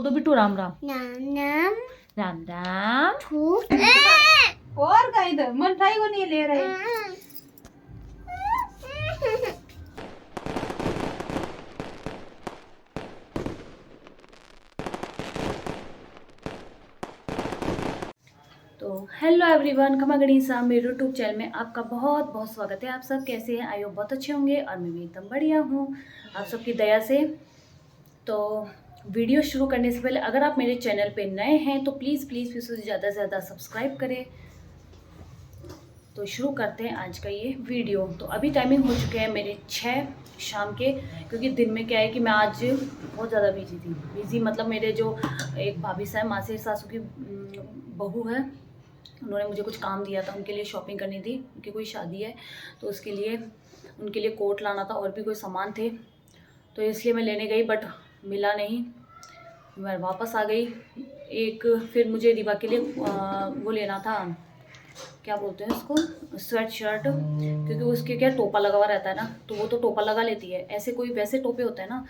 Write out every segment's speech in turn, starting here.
दो बिट्टू राम राम। नाम नाम राम राम। फूट और का इधर मिठाई को नहीं ले रहे। तो हेलो एवरीवन, खमा गणिसा मेरे यूट्यूब चैनल में आपका बहुत बहुत स्वागत है। आप सब कैसे हैं? आई होप बहुत अच्छे होंगे और मैं भी एकदम बढ़िया हूँ आप सबकी दया से। तो वीडियो शुरू करने से पहले अगर आप मेरे चैनल पे नए हैं तो प्लीज़ उसे ज़्यादा से ज़्यादा सब्सक्राइब करें। तो शुरू करते हैं आज का ये वीडियो। तो अभी टाइमिंग हो चुके हैं मेरे 6 शाम के, क्योंकि दिन में क्या है कि मैं आज बहुत ज़्यादा बिजी मतलब मेरे जो एक भाभी साहब मासी सासू की बहू है, उन्होंने मुझे कुछ काम दिया था, उनके लिए शॉपिंग करनी थी, उनकी कोई शादी है तो उसके लिए उनके लिए कोट लाना था और भी कोई सामान थे, तो इसलिए मैं लेने गई बट मिला नहीं। मैं वापस आ गई। एक फिर मुझे रिवा के लिए वो लेना था, क्या बोलते हैं उसको, स्वेट शर्ट, क्योंकि उसके क्या टोपा लगा हुआ रहता है ना, तो वो तो टोपा लगा लेती है। ऐसे कोई वैसे टोपे होते हैं ना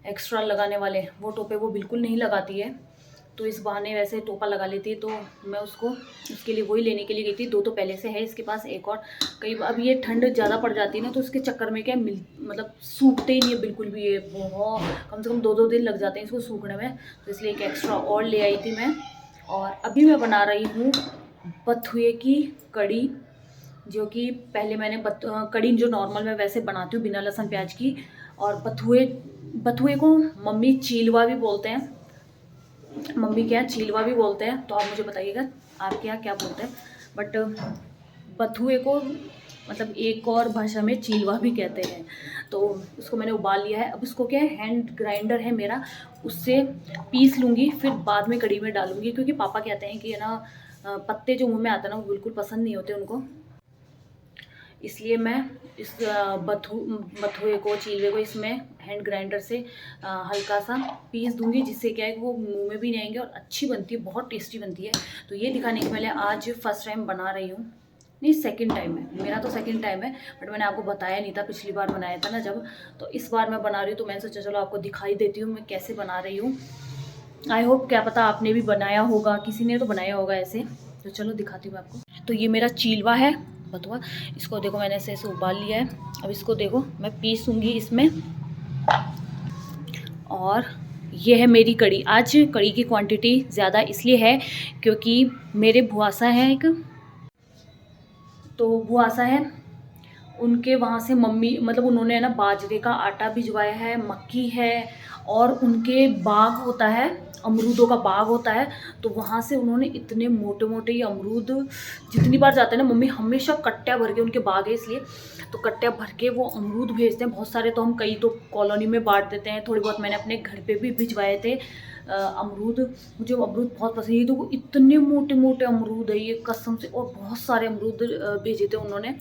एक्स्ट्रा लगाने वाले, वो टोपे वो बिल्कुल नहीं लगाती है, तो इस बहाने वैसे टोपा लगा लेती है। तो मैं उसके लिए वही लेने के लिए गई थी। 2 तो पहले से है इसके पास, एक और कई अब ये ठंड ज़्यादा पड़ जाती है ना, तो उसके चक्कर में क्या मतलब सूखते ही नहीं है बिल्कुल भी, ये बहुत कम से कम 2 दिन लग जाते हैं इसको सूखने में, तो इसलिए एक एक्स्ट्रा और ले आई थी मैं। और अभी मैं बना रही हूँ बथुए की कड़ी, जो कि पहले मैंने कड़ी जो नॉर्मल मैं वैसे बनाती हूँ बिना लहसुन प्याज की। और बथुए को मम्मी चीलवा भी बोलते हैं, मम्मी क्या चीलवा भी बोलते हैं, तो आप मुझे बताइएगा आपके यहाँ क्या बोलते हैं। बट बथुए को मतलब एक और भाषा में चीलवा भी कहते हैं। तो उसको मैंने उबाल लिया है। अब उसको क्या है, हैंड ग्राइंडर है मेरा, उससे पीस लूँगी, फिर बाद में कड़ी में डालूँगी, क्योंकि पापा कहते हैं कि है ना पत्ते जो मुंह में आते हैं ना वो बिल्कुल पसंद नहीं होते उनको, इसलिए मैं इस बथुए को चीलवे को इसमें हैंड ग्राइंडर से हल्का सा पीस दूंगी, जिससे क्या है कि वो मुंह में भी नहीं आएंगे और अच्छी बनती है, बहुत टेस्टी बनती है। तो ये दिखाने के पहले आज फर्स्ट टाइम बना रही हूँ, नहीं सेकंड टाइम है मेरा, तो सेकंड टाइम है, बट मैंने आपको बताया नहीं था पिछली बार बनाया था ना जब, तो इस बार मैं बना रही हूँ। तो मैंने सोचा चलो आपको दिखाई देती हूँ मैं कैसे बना रही हूँ। आई होप क्या पता आपने भी बनाया होगा, किसी ने तो बनाया होगा ऐसे। तो चलो दिखाती हूँ आपको। तो ये मेरा चीलवा है बथुआ, इसको देखो मैंने ऐसे उबाल लिया है। अब इसको देखो मैं पीसूंगी इसमें। और ये है मेरी कड़ी। आज कड़ी की क्वांटिटी ज़्यादा इसलिए है क्योंकि मेरे भुआसा है एक, तो भुआसा है उनके वहाँ से मम्मी मतलब उन्होंने है ना बाजरे का आटा भिजवाया है, मक्की है, और उनके बाग होता है, अमरूदों का बाग होता है, तो वहाँ से उन्होंने इतने मोटे मोटे ये अमरूद, जितनी बार जाते हैं ना मम्मी हमेशा कट्टिया भर के, उनके बाग है इसलिए, तो कट्टिया भर के वो अमरूद भेजते हैं बहुत सारे। तो हम कई तो कॉलोनी में बांट देते हैं, थोड़ी बहुत मैंने अपने घर पे भी भिजवाए थे अमरूद। मुझे अमरूद बहुत पसंद है, तो वो इतने मोटे मोटे अमरूद है ये कसम से, और बहुत सारे अमरूद भेजे थे उन्होंने,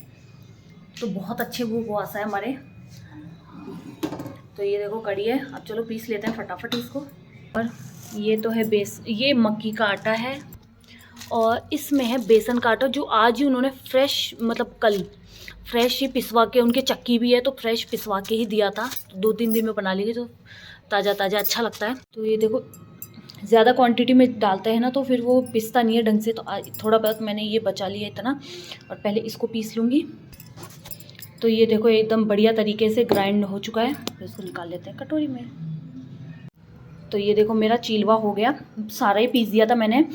तो बहुत अच्छे वो आशा है हमारे। तो ये देखो कड़ी है। अब चलो पीस लेते हैं फटाफट इसको। और ये तो है ये मक्की का आटा है, और इसमें है बेसन का आटा, जो आज ही उन्होंने फ्रेश मतलब कल फ्रेश ही पिसवा के, उनके चक्की भी है तो फ्रेश पिसवा के ही दिया था, तो 2-3 दिन में बना लेंगे, तो ताज़ा ताज़ा अच्छा लगता है। तो ये देखो ज़्यादा क्वांटिटी में डालते हैं ना तो फिर वो पिसता नहीं है ढंग से, तो थोड़ा बहुत मैंने ये बचा लिया इतना, और पहले इसको पीस लूँगी। तो ये देखो एकदम बढ़िया तरीके से ग्राइंड हो चुका है, तो इसको निकाल लेते हैं कटोरी में। तो ये देखो मेरा चीलवा हो गया, सारा ही पीस दिया था मैंने।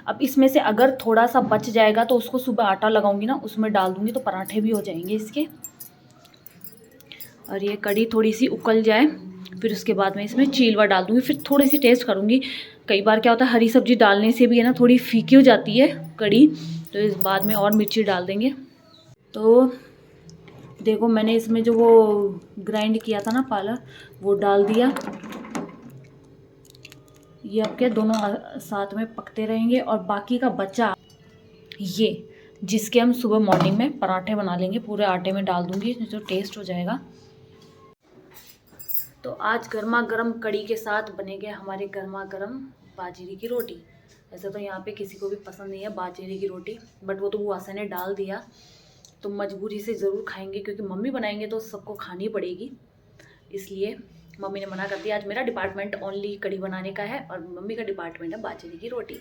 अब इसमें से अगर थोड़ा सा बच जाएगा तो उसको सुबह आटा लगाऊंगी ना उसमें डाल दूंगी, तो पराठे भी हो जाएंगे इसके। और ये कड़ी थोड़ी सी उकल जाए फिर उसके बाद में इसमें चीलवा डाल दूंगी, फिर थोड़ी सी टेस्ट करूंगी। कई बार क्या होता है हरी सब्जी डालने से भी है ना थोड़ी फीकी हो जाती है कड़ी, तो इस बाद में और मिर्ची डाल देंगे। तो देखो मैंने इसमें जो वो ग्राइंड किया था ना पालक, वो डाल दिया। ये अब क्या दोनों साथ में पकते रहेंगे, और बाकी का बचा ये जिसके हम सुबह मॉर्निंग में पराठे बना लेंगे, पूरे आटे में डाल दूंगी जो टेस्ट हो जाएगा। तो आज गर्मा गर्म कड़ी के साथ बनेंगे हमारे गर्मा गर्म बाजरे की रोटी। ऐसे तो यहाँ पे किसी को भी पसंद नहीं है बाजरे की रोटी, बट वो तो बुआसा ने डाल दिया, तो मजबूरी से ज़रूर खाएंगे, क्योंकि मम्मी बनाएंगे तो सबको खानी पड़ेगी, इसलिए मम्मी ने मना कर दिया। आज मेरा डिपार्टमेंट ओनली कढ़ी बनाने का है और मम्मी का डिपार्टमेंट है बाजरे की रोटी।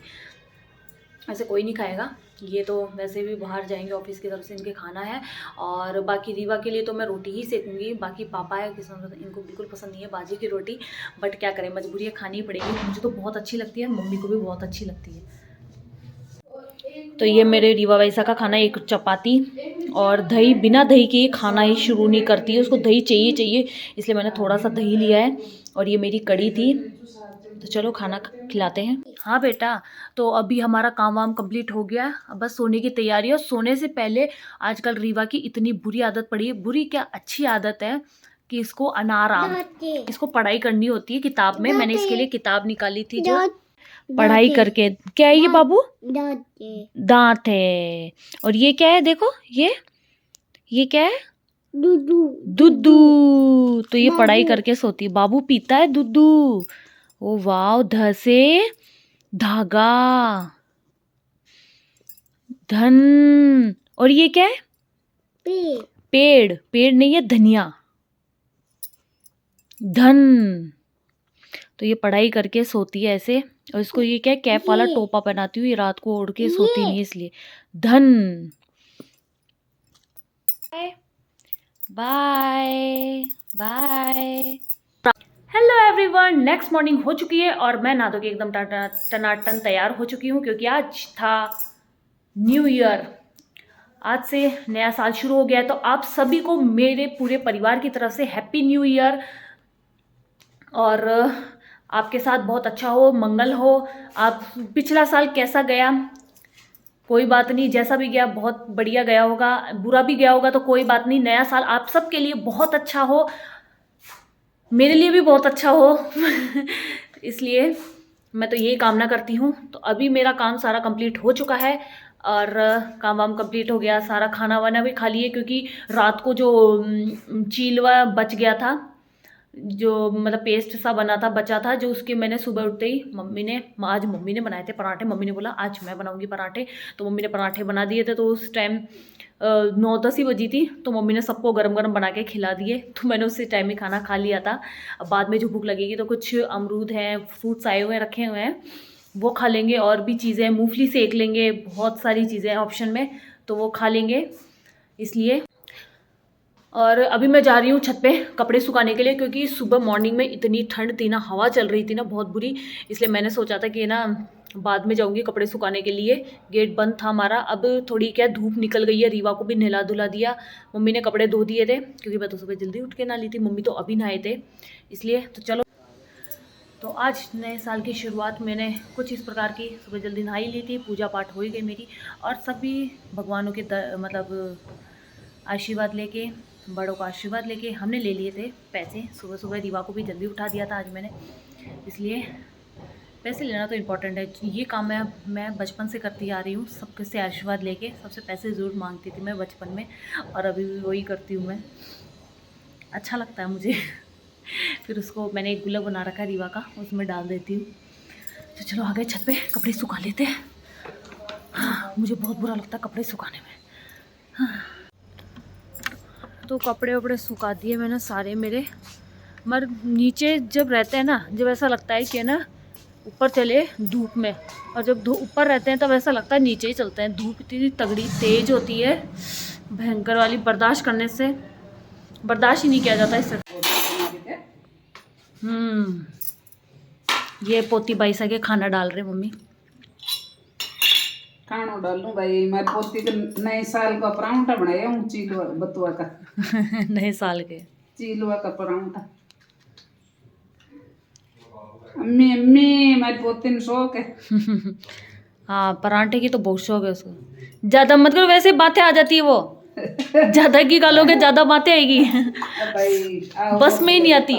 ऐसे कोई नहीं खाएगा, ये तो वैसे भी बाहर जाएंगे ऑफिस की तरफ से, इनके खाना है। और बाकी रीवा के लिए तो मैं रोटी ही सेकूंगी। बाकी पापा है किसान, इनको बिल्कुल पसंद नहीं है बाजरे की रोटी, बट क्या करें, मजबूरी है, खानी ही पड़ेगी। मुझे तो बहुत अच्छी लगती है, मम्मी को भी बहुत अच्छी लगती है। तो ये मेरे रीवा वैसा का खाना, एक चपाती और दही। बिना दही के खाना ही शुरू नहीं करती है, उसको दही चाहिए चाहिए, इसलिए मैंने थोड़ा सा दही लिया है। और ये मेरी कढ़ी थी। तो चलो खाना खिलाते हैं। हाँ बेटा, तो अभी हमारा काम वाम कंप्लीट हो गया, अब बस सोने की तैयारी है। और सोने से पहले आजकल रीवा की इतनी बुरी आदत पड़ी है, बुरी क्या अच्छी आदत है, कि इसको अनाराम, इसको पढ़ाई करनी होती है किताब में। मैंने इसके लिए किताब निकाली थी जो पढ़ाई करके। क्या है ये बाबू? दांत है। और ये क्या है देखो, ये क्या है? दूधू। तो ये पढ़ाई करके सोती है। बाबू पीता है दूधू। ओ वाव, ध से धागा, धन। और ये क्या है? पेड़। पेड़ नहीं है, धनिया, धन। तो ये पढ़ाई करके सोती है ऐसे। और इसको ये क्या है, कैप वाला टोपा पहनाती हूँ, ये रात को ओढ़ के सोती नहीं है इसलिए। धन। Bye bye. Hello everyone, next morning हो चुकी है और मैं नहा धो के एकदम टनाटन तैयार हो चुकी हूँ, क्योंकि आज था न्यू ईयर। आज से नया साल शुरू हो गया है। तो आप सभी को मेरे पूरे परिवार की तरफ से हैप्पी न्यू ईयर। और आपके साथ बहुत अच्छा हो, मंगल हो। आप पिछला साल कैसा गया कोई बात नहीं, जैसा भी गया बहुत बढ़िया गया होगा, बुरा भी गया होगा तो कोई बात नहीं। नया साल आप सबके लिए बहुत अच्छा हो, मेरे लिए भी बहुत अच्छा हो इसलिए मैं तो यही कामना करती हूँ। तो अभी मेरा काम सारा कंप्लीट हो चुका है और काम वाम कंप्लीट हो गया, सारा खाना वाना भी खा लिए, क्योंकि रात को जो चीलवा बच गया था, जो मतलब पेस्ट सा बना था, बचा था, जो उसके मैंने सुबह उठते ही आज मम्मी ने बनाए थे पराठे। मम्मी ने बोला आज मैं बनाऊंगी पराठे, तो मम्मी ने पराठे बना दिए थे। तो उस टाइम 9-10 ही बजी थी, तो मम्मी ने सबको गरम गरम बना के खिला दिए। तो मैंने उसी टाइम में खाना खा लिया था। अब बाद में जो भूख लगेगी तो कुछ अमरूद हैं, फ्रूट्स आए हुए हैं, रखे हुए हैं, वो खा लेंगे। और भी चीज़ें, मूंगफली सेक लेंगे, बहुत सारी चीज़ें हैं ऑप्शन में, तो वो खा लेंगे इसलिए। और अभी मैं जा रही हूँ छत पे कपड़े सुखाने के लिए, क्योंकि सुबह मॉर्निंग में इतनी ठंड थी ना, हवा चल रही थी ना बहुत बुरी, इसलिए मैंने सोचा था कि ना बाद में जाऊँगी कपड़े सुखाने के लिए। गेट बंद था हमारा। अब थोड़ी क्या धूप निकल गई है, रीवा को भी नहला धुला दिया, मम्मी ने कपड़े धो दिए थे, क्योंकि मैं तो सुबह जल्दी उठ के नहा ली थी, मम्मी तो अभी नहाए थे इसलिए। तो चलो, तो आज नए साल की शुरुआत मैंने कुछ इस प्रकार की, सुबह जल्दी नहा ही ली थी, पूजा पाठ हो ही गई मेरी, और सभी भगवानों के मतलब आशीर्वाद लेके, बड़ों का आशीर्वाद लेके हमने ले लिए थे पैसे। सुबह सुबह रीवा को भी जल्दी उठा दिया था आज मैंने, इसलिए पैसे लेना तो इम्पोर्टेंट है। ये काम मैं बचपन से करती आ रही हूँ, सबके से आशीर्वाद लेके। सबसे पैसे ज़रूर मांगती थी मैं बचपन में, और अभी भी वही करती हूँ मैं, अच्छा लगता है मुझे फिर उसको मैंने एक गुल्ला बना रखा है रीवा का, उसमें डाल देती हूँ। तो चलो आ गए छत पे, कपड़े सुखा लेते हैं। हाँ, मुझे बहुत बुरा लगता है कपड़े सुखाने में। हाँ। तो कपड़े वपड़े सुखा दिए मैंने सारे मेरे, मगर नीचे जब रहते हैं ना, जब ऐसा लगता है कि ना ऊपर चले धूप में, और जब ऊपर रहते हैं तब ऐसा लगता है नीचे ही चलते हैं। धूप इतनी तगड़ी तेज होती है, भयंकर वाली, बर्दाश्त ही नहीं किया जाता इससे। ये पोती बाई सा के खाना डाल रहे मम्मी। खाना डालूं भाई, मैं पोती के नए साल का परांठा बनाया हूँ, चीलवा बतुआ का नए साल के चीलवा का परांठा। अम्मी अम्मी मेरी पोती ने शौक है हाँ, परांठे की तो बहुत शौक है उसको। ज्यादा मत करो, वैसे बातें आ जाती है वो ज्यादा की गालोगे ज्यादा बातें आएगी बस में ही नहीं आती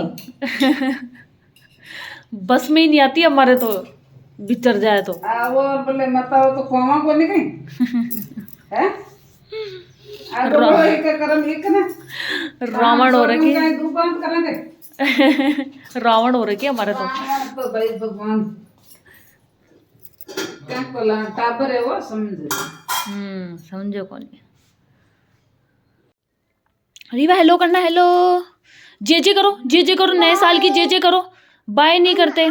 बस में ही नहीं आती हमारे तो, बिचर जाए तो वो बोले मत आओ तो खुआवा को नहीं कहीं है करम एक ना रावण हो रखे दुकान करेंगे रावण हो रखे हमारे तो भाई भगवान क्या बोला, टाबर है वो, समझो कौन। रीवा हेलो करना, हेलो जे करो, नए साल की जे करो, बाय नहीं करते।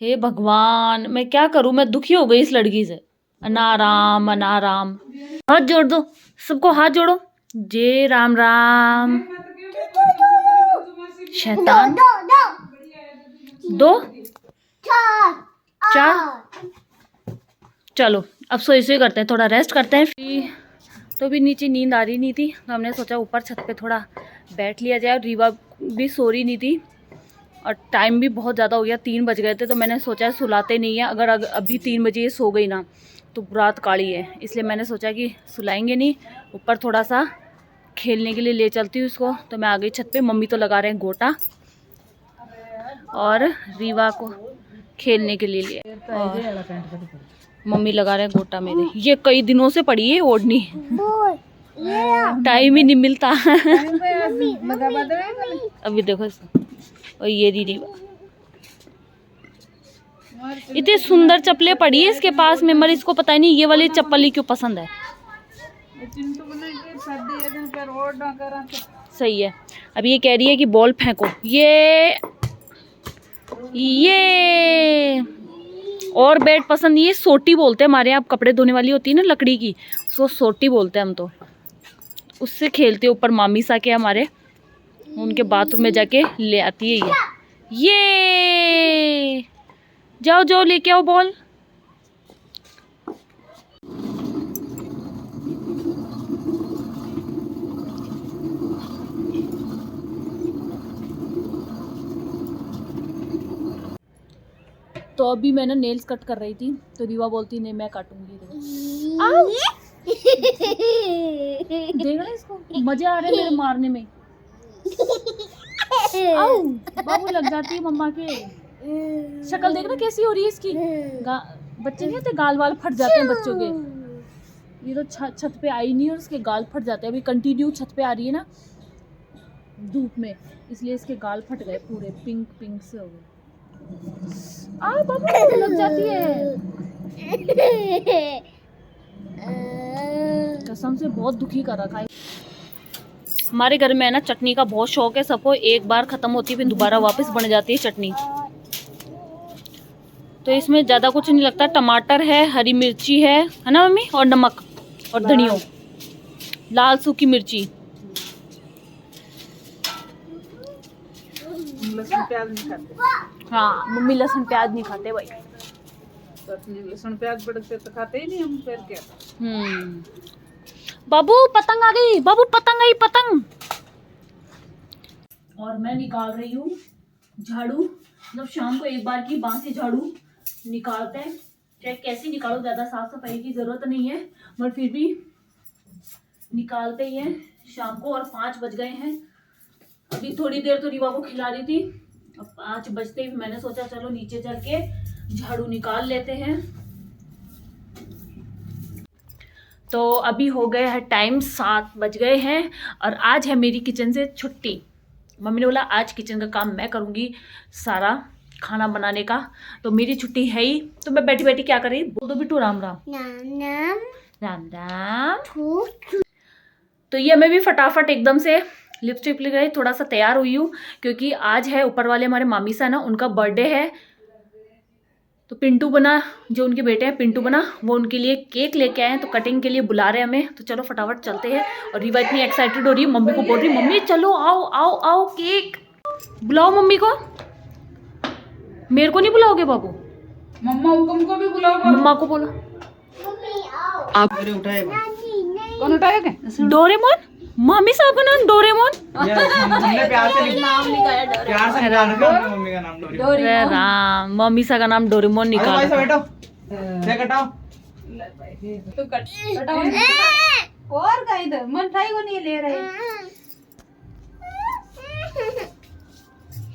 हे भगवान, मैं क्या करूं, मैं दुखी हो गई इस लड़की से। अनाराम अनाराम, हाथ जोड़ दो, सबको हाथ जोड़ो। जय राम राम। शैतान। दो चार। चलो अब सोई करते हैं, थोड़ा रेस्ट करते हैं। तो अभी नीचे नींद आ रही नहीं थी, तो हमने सोचा ऊपर छत पे थोड़ा बैठ लिया जाए। और रीवा भी सो रही नहीं थी और टाइम भी बहुत ज़्यादा हो गया, 3 बज गए थे। तो मैंने सोचा सुलाते नहीं है, अगर अभी 3 बजे ये सो गई ना तो रात काली है, इसलिए मैंने सोचा कि सुलाएंगे नहीं, ऊपर थोड़ा सा खेलने के लिए ले चलती हूँ इसको। तो मैं आ गई छत पे। मम्मी तो लगा रहे हैं गोटा और रीवा को खेलने के लिए लिए। मम्मी लगा रहे हैं गोटा मेरे। ये कई दिनों से पड़ी है ओढ़नी, टाइम ही नहीं मिलता। अभी देखो इसको, और ये रीवा इतनी सुंदर चप्पलें पड़ी है इसके पास में, मगर इसको पता ही नहीं ये वाली चप्पल ही क्यों पसंद है। सही है। अब ये कह रही है कि बॉल फेंको। ये और बैट पसंद, ये सोटी बोलते हैं हमारे यहाँ, कपड़े धोने वाली होती है ना लकड़ी की, उसको सोटी बोलते हैं हम। तो उससे खेलते ऊपर मामी सा के हमारे, उनके बाथरूम में जाके ले आती है ये। जाओ जाओ लेके आओ बॉल। तो अभी मैं ना नेल्स कट कर रही थी, तो रीवा बोलती नहीं मैं काटूंगी। देख रहे इसको, मजे आ रहे मेरे मारने में। आओ, बाबू लग जाती है मम्मा के। शक्ल देखना कैसी हो रही है इसकी। बच्चे नहीं होते गाल वाल फट जाते हैं बच्चों के, ये तो छत पे आई नहीं और इसके गाल फट जाते हैं। अभी कंटिन्यू छत पे आ रही है ना धूप में, इसलिए इसके गाल फट गए पूरे, पिंक पिंक से हो गए। बाबू लग जाती है कसम से, बहुत दुखी कर रखा है। हमारे घर में है ना चटनी का बहुत शौक है सबको, एक बार खत्म होती है फिर दोबारा वापस बन जाती है चटनी। तो इसमें ज़्यादा कुछ नहीं लगता, टमाटर है, हरी मिर्ची है ना मम्मी, और नमक और धनिया, लाल सूखी मिर्ची। लहसुन प्याज नहीं खाते। हाँ मम्मी लहसुन प्याज नहीं खाते भाई। लहसुन प्याज पड़ते तो खाते ही नहीं हम, फिर क्या। बाबू पतंग आ गई, बाबू पतंग आई, पतंग। और मैं निकाल रही हूँ झाड़ू, मतलब शाम को एक बार की बांसी झाड़ू निकालते हैं, चाहे कैसे निकालो, ज्यादा साफ सफाई की जरूरत नहीं है, मगर फिर भी निकालते ही हैं शाम को। और 5 बज गए हैं। अभी थोड़ी देर तो रीवा को खिला रही थी, अब 5 बजते ही मैंने सोचा चलो नीचे चल के झाड़ू निकाल लेते हैं। तो अभी हो गया है टाइम, 7 बज गए हैं और आज है मेरी किचन से छुट्टी। मम्मी ने बोला आज किचन का काम मैं करूँगी सारा, खाना बनाने का, तो मेरी छुट्टी है ही। तो मैं बैठी बैठी क्या कर रही, बोल दो बिट्टू राम राम राम राम राम। तो ये मैं भी फटाफट एकदम से लिपस्टिक लिप गई, थोड़ा सा तैयार हुई हूँ, क्योंकि आज है ऊपर वाले हमारे मामी सा ना, उनका बर्थडे है। तो पिंटू बना, जो उनके बेटे हैं पिंटू बना, वो उनके लिए केक लेके आए हैं, तो कटिंग के लिए बुला रहे हैं हमें। तो चलो फटाफट चलते हैं। और रीवा इतनी एक्साइटेड हो रही है, मम्मी को बोल रही मम्मी चलो आओ आओ आओ, केक बुलाओ मम्मी को। मेरे को नहीं बुलाओगे बाबू? मम्मा हुकुम को भी बुलाओ। मम्मा को बोलो। आप उठाएगा, कौन उठाएगा? डोरेमोन, मामी साहब का नाम डोरेमोन। प्यार से नाम निकाला, प्यार से निकाला मम्मी का नाम डोरेमोन। अरे राम, मम्मी सा का नाम डोरेमोन निकाला। बैठो, कटाओ तो कटाओ और का इधर मिठाई को नहीं ले रहे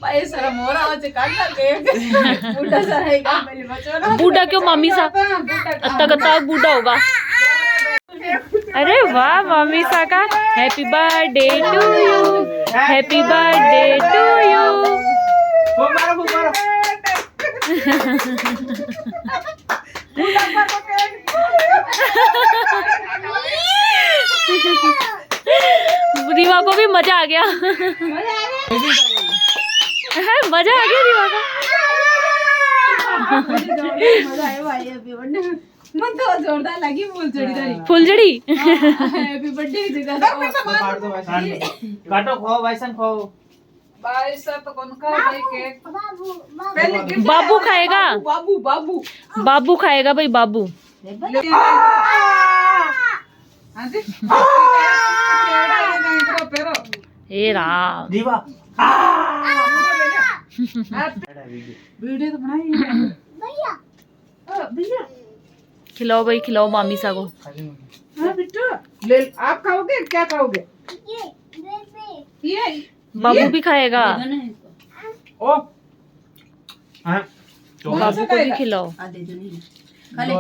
भाई, शर्म हो रहा है काट के बूढ़ा सा रहेगा मेरे बच्चों। बूढ़ा क्यों? मामी सा अत्ता कत्ता बूढ़ा होगा। अरे वाह, मम्मी सा का happy birthday to you, happy birthday to you. Reeva को भी मजा आ गया। मजा आ गया। मजा आ गया रीवा को। मजा आयो भाई हैप्पी बर्थडे। मन तो जोरदार लगी फुलझड़ी धरी। फुलझड़ी हैप्पी बर्थडे की जगह काट दो भाई सान काटो खाओ भाई सान खाओ भाई सब तो कौन खा भाई केक पहले गिफ्ट बाबू खाएगा। बाबू बाबू बाबू खाएगा भाई बाबू। हां जी पेरो हे राम दीवा वीडियो तो बनाई भैया भैया खिलाओ भाई खिलाओ मामी सा को। हाँ बिट्टू ले आप खाओगे क्या खाओगे ये बाबू भी खाएगा। ओ हां बाबू को भी खिलाओ। दे दो नहीं